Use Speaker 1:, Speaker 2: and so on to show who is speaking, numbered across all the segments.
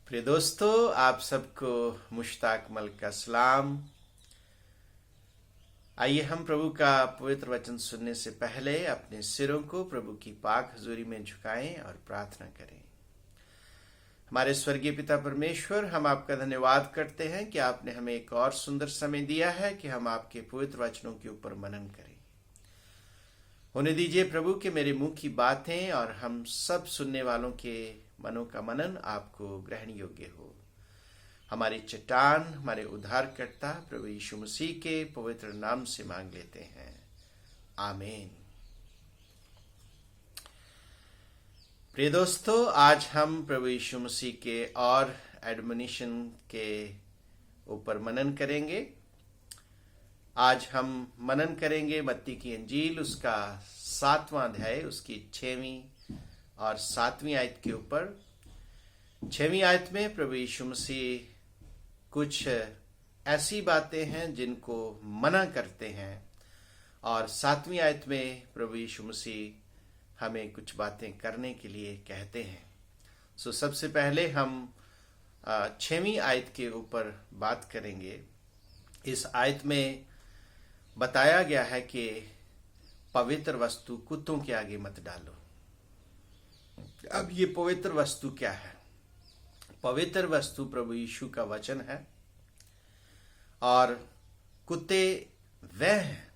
Speaker 1: प्रिय दोस्तों, आप सबको मुश्ताक मल का सलाम। आइए हम प्रभु का पवित्र वचन सुनने से पहले अपने सिरों को प्रभु की पाक हजूरी में झुकाएं और प्रार्थना करें। हमारे स्वर्गीय पिता परमेश्वर, हम आपका धन्यवाद करते हैं कि आपने हमें एक और सुंदर समय दिया है कि हम आपके पवित्र वचनों के ऊपर मनन करें। होने दीजिए प्रभु कि मेरे मुंह की बातें और हम सब सुनने वालों के मनों का मनन आपको ग्रहण योग्य हो। हमारी चट्टान, हमारे उद्धारकर्ता प्रभु यीशु मसीह के पवित्र नाम से मांग लेते हैं, आमीन। प्रिय दोस्तों, आज हम प्रभु यीशु मसीह के और एडमोनिशन के ऊपर मनन करेंगे। आज हम मनन करेंगे मत्ती की इंजील, उसका 7वां अध्याय, उसकी 6वीं और 7वीं आयत के ऊपर। 6वीं आयत में प्रभु यीशु मसीह कुछ ऐसी बातें हैं जिनको मना करते हैं, और 7वीं आयत में प्रभु यीशु मसीह हमें कुछ बातें करने के लिए कहते हैं। सबसे पहले हम 6वीं आयत के ऊपर बात करेंगे। इस आयत में बताया गया है कि पवित्र वस्तु कुत्तों के आगे मत डालो। अब ये पवित्र वस्तु क्या है? पवित्र वस्तु प्रभु यीशु का वचन है, और कुत्ते वह हैं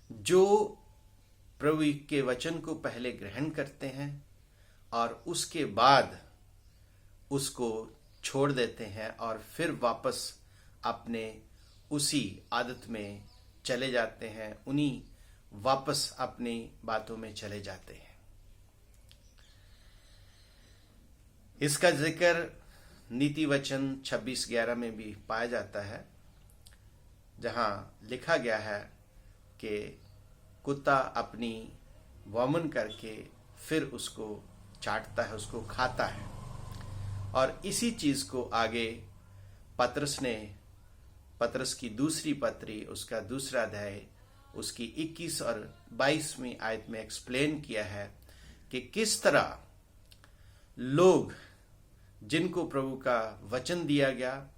Speaker 1: जो प्रभु के वचन को पहले ग्रहण करते हैं और उसके बाद उसको छोड़ देते हैं और फिर वापस अपने उसी आदत में चले जाते हैं, उन्हीं वापस अपनी बातों में चले जाते हैं। इसका जिक्र नीति वचन 26:11 में भी पाया जाता है, जहां लिखा गया है कि कुत्ता अपनी वॉमन करके फिर उसको चाटता है, उसको खाता है। और इसी चीज को आगे पतरस की दूसरी पत्री, उसका दूसरा अध्याय, उसकी 21 और 22वीं आयत में एक्सप्लेन किया है कि किस तरह लोग जिनको प्रभु का वचन दिया गया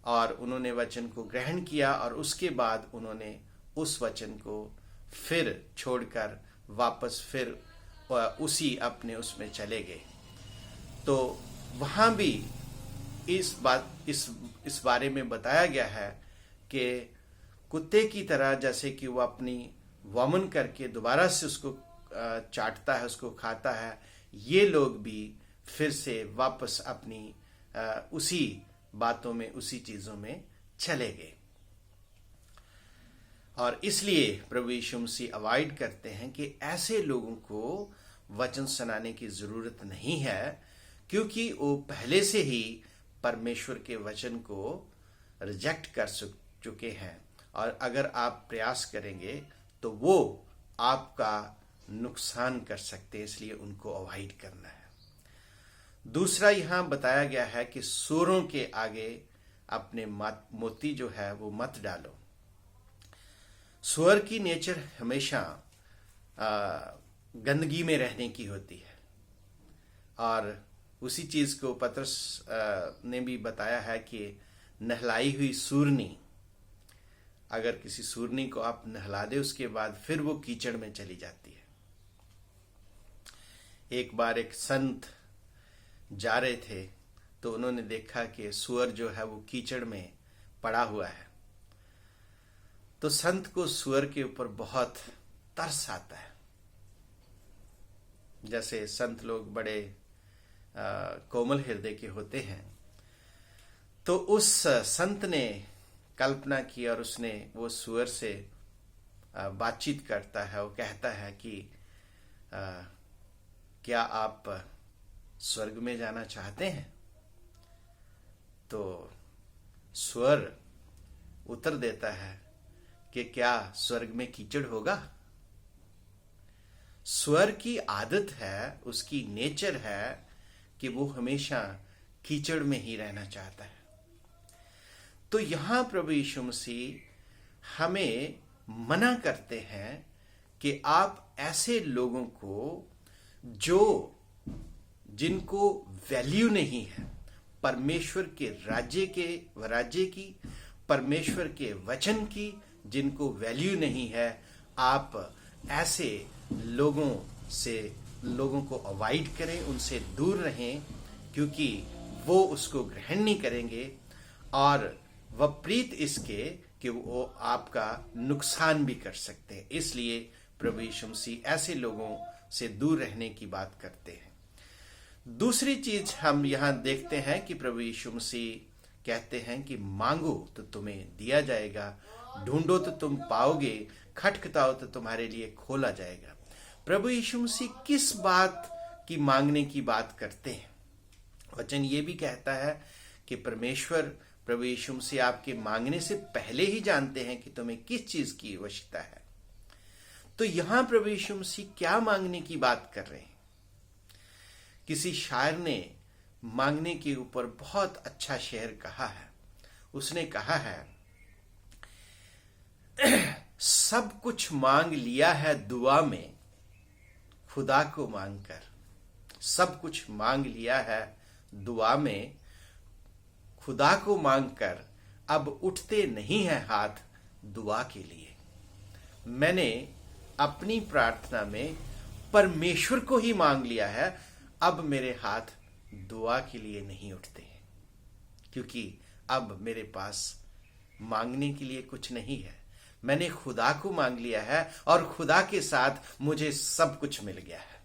Speaker 1: और उन्होंने वचन को ग्रहण किया और उसके बाद उन्होंने उस वचन को फिर छोड़कर वापस फिर उसी अपने उसमें चले गए। तो वहां भी इस बारे में बताया गया है कि कुत्ते की तरह जैसे कि वो अपनी वमन करके दोबारा से उसको चाटता है, उसको खाता है, ये लोग भी फिर से वापस अपनी उसी बातों में, उसी चीजों में चले गए। और इसलिए प्रभु यीशु मसीह अवॉइड करते हैं कि ऐसे लोगों को वचन सुनाने की जरूरत नहीं है, क्योंकि वो पहले से ही परमेश्वर के वचन को रिजेक्ट कर चुके हैं, और अगर आप प्रयास करेंगे तो वो आपका नुकसान कर सकते हैं, इसलिए उनको अवॉइड करना है। दूसरा यहां बताया गया है कि सूअरों के आगे अपने मोती जो है वो मत डालो। सूअर की नेचर हमेशा गंदगी में रहने की होती है, और उसी चीज को पतरस ने भी बताया है कि नहलाई हुई सूरनी, अगर किसी सूरनी को आप नहला दे उसके बाद फिर वो कीचड़ में चली जाती है। एक बार एक संत जा रहे थे तो उन्होंने देखा कि सूअर जो है वो कीचड़ में पड़ा हुआ है। तो संत को सूअर के ऊपर बहुत तरस आता है। जैसे संत लोग बड़े कोमल हृदय के होते हैं, तो उस संत ने कल्पना की और उसने वो सूअर से बातचीत करता है। वो कहता है कि क्या आप स्वर्ग में जाना चाहते हैं? तो सूअर उत्तर देता है कि क्या स्वर्ग में कीचड़ होगा? सूअर की आदत है, उसकी नेचर है कि वो हमेशा कीचड़ में ही रहना चाहता है। तो यहां प्रभु यीशु मसीह हमें मना करते हैं कि आप ऐसे लोगों को जिनको वैल्यू नहीं है, परमेश्वर के राज्य की, परमेश्वर के वचन की, जिनको वैल्यू नहीं है, आप ऐसे लोगों को अवॉइड करें, उनसे दूर रहें, क्योंकि वो उसको ग्रहण नहीं करेंगे और विपरीत इसके कि वो आपका नुकसान भी कर सकते हैं। इसलिए प्रभु यीशु मसीह ऐसे लोगों से दूर रहने की बात करते हैं। दूसरी चीज हम यहां देखते हैं कि प्रभु यीशु मसीह कहते हैं कि मांगो तो तुम्हें दिया जाएगा, ढूंढो तो तुम पाओगे, खटखटाओ तो तुम्हारे लिए खोला जाएगा। प्रभु यीशु मसीह किस बात की मांगने की बात करते हैं? वचन ये भी कहता है कि परमेश्वर प्रभु यीशु मसीह आपके मांगने से पहले ही जानते हैं कि तुम्हें किस चीज की आवश्यकता है। तो यहां प्रभु यीशु मसीह क्या मांगने की बात कर रहे हैं? किसी शायर ने मांगने के ऊपर बहुत अच्छा शेर कहा है। उसने कहा है, सब कुछ मांग लिया है दुआ में खुदा को मांगकर। सब कुछ मांग लिया है दुआ में खुदा को मांगकर, अब उठते नहीं है हाथ दुआ के लिए। मैंने अपनी प्रार्थना में परमेश्वर को ही मांग लिया है, अब मेरे हाथ दुआ के लिए नहीं उठते हैं, क्योंकि अब मेरे पास मांगने के लिए कुछ नहीं है। मैंने खुदा को मांग लिया है और खुदा के साथ मुझे सब कुछ मिल गया है।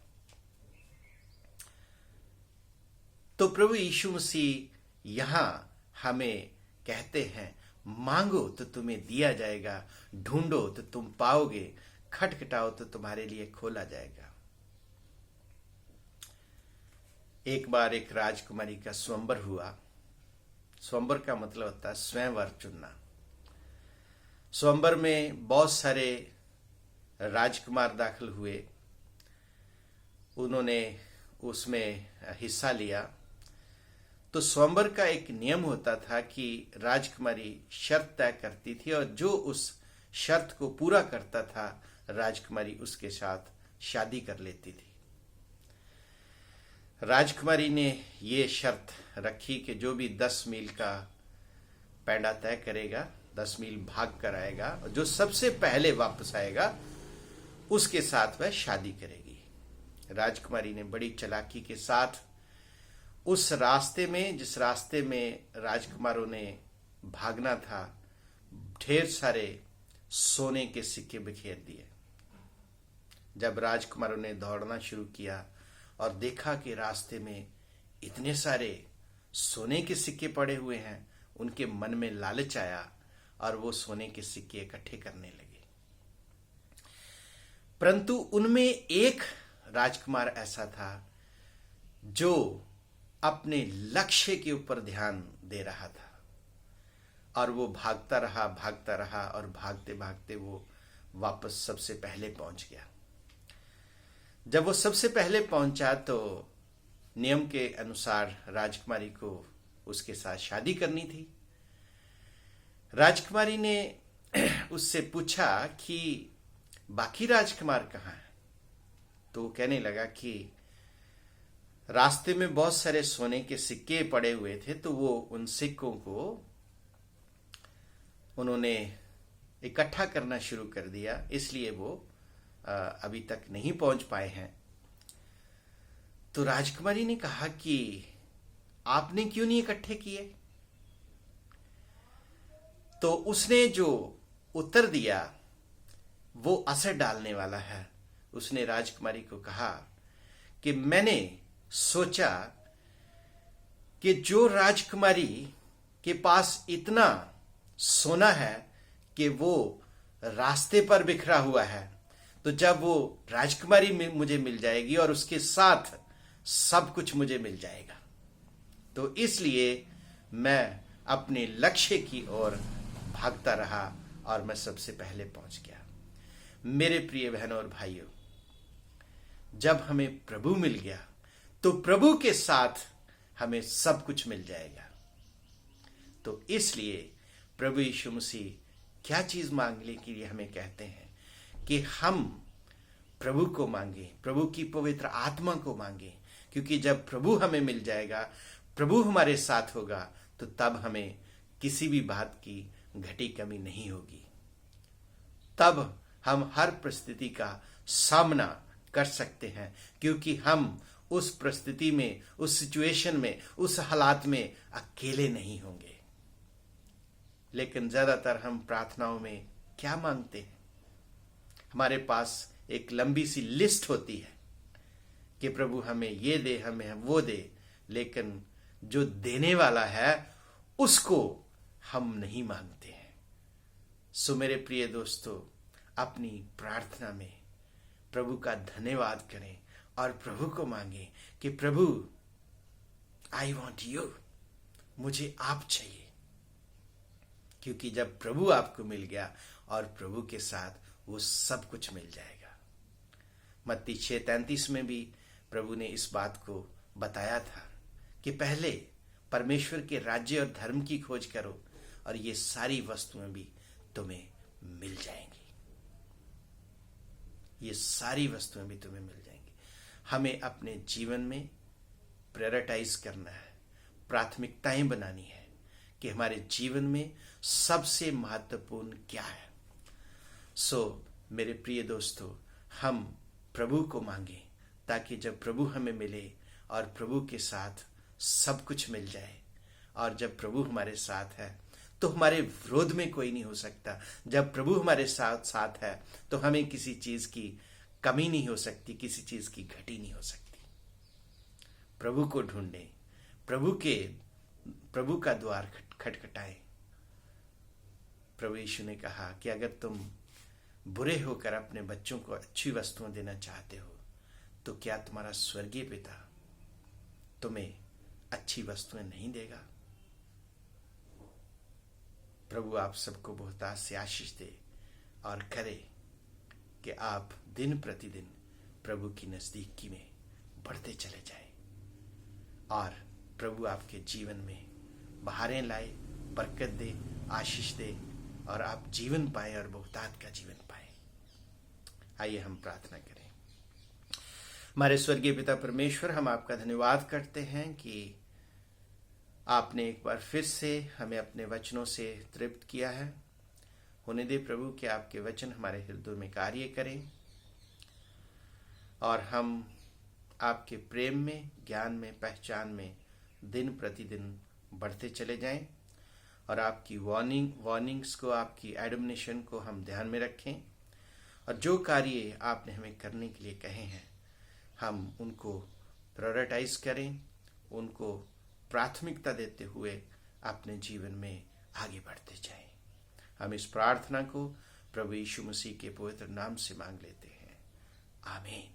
Speaker 1: तो प्रभु यीशु मसीह यहां हमें कहते हैं, मांगो तो तुम्हें दिया जाएगा, ढूंढो तो तुम पाओगे, खटखटाओ तो तुम्हारे लिए खोला जाएगा। एक बार एक राजकुमारी का स्वयंवर हुआ। स्वयंवर का मतलब होता है स्वयंवर चुनना। स्वयंवर में बहुत सारे राजकुमार दाखिल हुए। उन्होंने उसमें हिस्सा लिया। तो स्वयंवर का एक नियम होता था कि राजकुमारी शर्त तय करती थी और जो उस शर्त को पूरा करता था राजकुमारी उसके साथ शादी कर लेती थी। राजकुमारी ने ये शर्त रखी कि जो भी 10 मील का पैंडा तय करेगा, 10 मील भाग कर आएगा और जो सबसे पहले वापस आएगा उसके साथ वह शादी करेगी। राजकुमारी ने बड़ी चालाकी के साथ उस रास्ते में, जिस रास्ते में राजकुमारों ने भागना था, ढेर सारे सोने के सिक्के बिखेर दिए। जब राजकुमारों ने दौड़ना शुरू किया और देखा कि रास्ते में इतने सारे सोने के सिक्के पड़े हुए हैं, उनके मन में लालच आया और वो सोने के सिक्के इकट्ठे करने लगे। परंतु उनमें एक राजकुमार ऐसा था जो अपने लक्ष्य के ऊपर ध्यान दे रहा था और वो भागता रहा और भागते भागते वो वापस सबसे पहले पहुंच गया। जब वो सबसे पहले पहुंचा तो नियम के अनुसार राजकुमारी को उसके साथ शादी करनी थी। राजकुमारी ने उससे पूछा कि बाकी राजकुमार कहाँ हैं? तो वो कहने लगा कि रास्ते में बहुत सारे सोने के सिक्के पड़े हुए थे, तो वो उन सिक्कों को उन्होंने इकट्ठा करना शुरू कर दिया, इसलिए वो अभी तक नहीं पहुंच पाए हैं। तो राजकुमारी ने कहा कि आपने क्यों नहीं इकट्ठे किए? तो उसने जो उत्तर दिया वो असर डालने वाला है। उसने राजकुमारी को कहा कि मैंने सोचा कि जो राजकुमारी के पास इतना सोना है कि वो रास्ते पर बिखरा हुआ है, तो जब वो राजकुमारी मुझे मिल जाएगी और उसके साथ सब कुछ मुझे मिल जाएगा, तो इसलिए मैं अपने लक्ष्य की ओर भागता रहा और मैं सबसे पहले पहुंच गया। मेरे प्रिय बहनों और भाइयों, जब हमें प्रभु मिल गया तो प्रभु के साथ हमें सब कुछ मिल जाएगा। तो इसलिए प्रभु यीशु मसीह क्या चीज मांगने के लिए हमें कहते हैं कि हम प्रभु को मांगे, प्रभु की पवित्र आत्मा को मांगे, क्योंकि जब प्रभु हमें मिल जाएगा, प्रभु हमारे साथ होगा तो तब हमें किसी भी बात की घटी कमी नहीं होगी। तब हम हर परिस्थिति का सामना कर सकते हैं, क्योंकि हम उस परिस्थिति में, उस सिचुएशन में, उस हालात में अकेले नहीं होंगे। लेकिन ज्यादातर हम प्रार्थनाओं में क्या मांगते हैं? हमारे पास एक लंबी सी लिस्ट होती है कि प्रभु हमें ये दे, हमें वो दे, लेकिन जो देने वाला है उसको हम नहीं मांगते हैं। सो मेरे प्रिय दोस्तों, अपनी प्रार्थना में प्रभु का धन्यवाद करें और प्रभु को मांगें कि प्रभु, आई वॉन्ट यू, मुझे आप चाहिए। क्योंकि जब प्रभु आपको मिल गया और प्रभु के साथ वो सब कुछ मिल जाएगा। मत्ती 6:33 में भी प्रभु ने इस बात को बताया था कि पहले परमेश्वर के राज्य और धर्म की खोज करो और ये सारी वस्तुएं भी तुम्हें मिल जाएंगी। ये सारी वस्तुएं भी तुम्हें मिल जाएंगी। हमें अपने जीवन में प्रायोरिटाइज करना है, प्राथमिकताएं बनानी है कि हमारे जीवन में सबसे महत्वपूर्ण क्या है। सो मेरे प्रिय दोस्तों, हम प्रभु को मांगें ताकि जब प्रभु हमें मिले और प्रभु के साथ सब कुछ मिल जाए, और जब प्रभु हमारे साथ है तो हमारे विरोध में कोई नहीं हो सकता। जब प्रभु हमारे साथ है तो हमें किसी चीज की कमी नहीं हो सकती, किसी चीज की घटी नहीं हो सकती। प्रभु को ढूंढें, प्रभु का द्वार खटखटाएं। प्रभु यीशु ने कहा कि अगर तुम बुरे होकर अपने बच्चों को अच्छी वस्तुएं देना चाहते हो तो क्या तुम्हारा स्वर्गीय पिता तुम्हें अच्छी वस्तुएं नहीं देगा? प्रभु आप सबको बहुतायत से आशीष दे और करे कि आप दिन प्रतिदिन प्रभु की नजदीकी में बढ़ते चले जाएं और प्रभु आपके जीवन में बहारें लाए, बरकत दे, आशीष दे और आप जीवन पाए और बहुतायत का जीवन पाए। आइए हम प्रार्थना करें। हमारे स्वर्गीय पिता परमेश्वर, हम आपका धन्यवाद करते हैं कि आपने एक बार फिर से हमें अपने वचनों से तृप्त किया है। होने दे प्रभु कि आपके वचन हमारे हृदय में कार्य करें और हम आपके प्रेम में, ज्ञान में, पहचान में दिन प्रतिदिन बढ़ते चले जाएं और आपकी वार्निंग्स को, आपकी एडमोनिशन को हम ध्यान में रखें और जो कार्य आपने हमें करने के लिए कहे हैं हम उनको प्रायोरिटाइज करें, उनको प्राथमिकता देते हुए अपने जीवन में आगे बढ़ते जाएं। हम इस प्रार्थना को प्रभु यीशु मसीह के पवित्र नाम से मांग लेते हैं। आमीन।